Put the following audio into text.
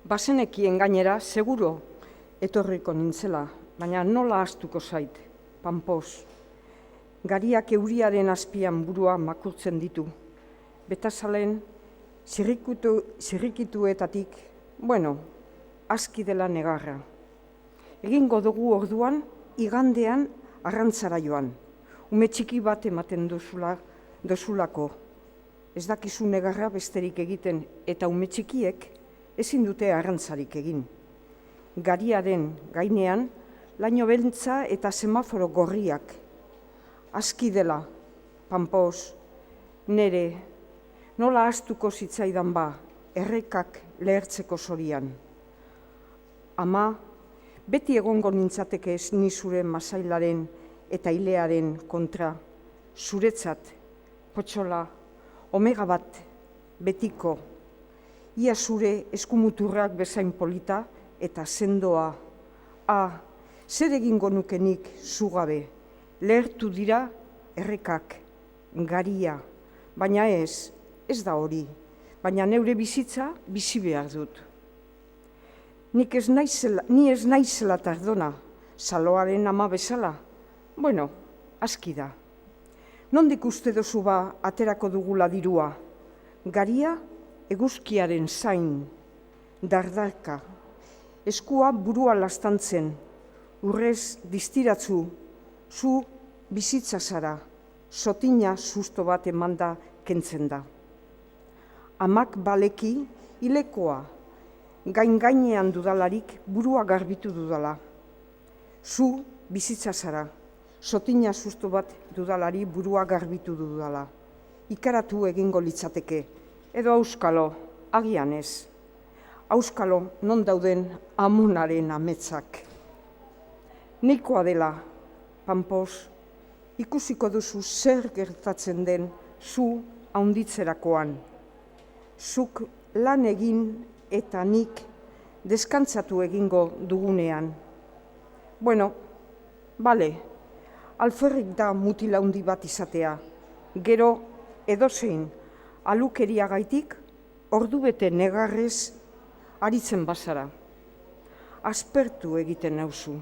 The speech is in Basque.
Bazenekien gainera, seguro etorriko nintzela, baina nola ahaztuko zait, Panpos. Gariak euriaren azpian burua makurtzen ditu. Betazalen, zirrikituetatik, aski dela negarra. Egingo dugu orduan, igandean arrantzara joan. Ume txiki bat ematen dozulako. Ez dakizu negarra besterik egiten eta ume txikiek ezin dute arrantzarik egin. Gariaren gainean, laino beltza eta semaforo gorriak. Aski dela, Panpos, nere, nola ahaztuko zitzaidan ba, errekak lehertzeko zorian. Ama, beti egongo nintzateke ez ni zure masailaren eta ilearen kontra, zuretzat, potxola, omega bat, betiko, ia zure eskumuturrak bezain polita eta sendoa. Zer egingo nukenik zugabe, lehertu dira errekak, garia, baina ez da hori, baina neure bizitza bizi behar dut. Ni ez naizela tardona, saloaren ama bezala. Aski da. Nondik uste dozu ba aterako dugula dirua? Garia eguzkiaren zain, dardarka, eskua burua lastantzen, urrez distiratzu, zu bizitza zara, sotina susto bat emanda kentzen da. Amak baleki hilekoa, gainean dudalarik burua garbitu dudala. Zu bizitza zara, sotina susto bat dudalari burua garbitu dudala. Ikaratu egingo litzateke, edo auskalo, agian ez. Auskalo non dauden amonaren ametsak. Nahikoa dela, Panpos, ikusiko duzu zer gertatzen den zu haunditzerakoan. Zuk lan egin eta nik deskantzatu egingo dugunean. Bale, alferrik da mutila handi bat izatea. Gero edozein alukeriagaitik ordubete negarrez aritzen bazara. Aspertu egiten nauzu.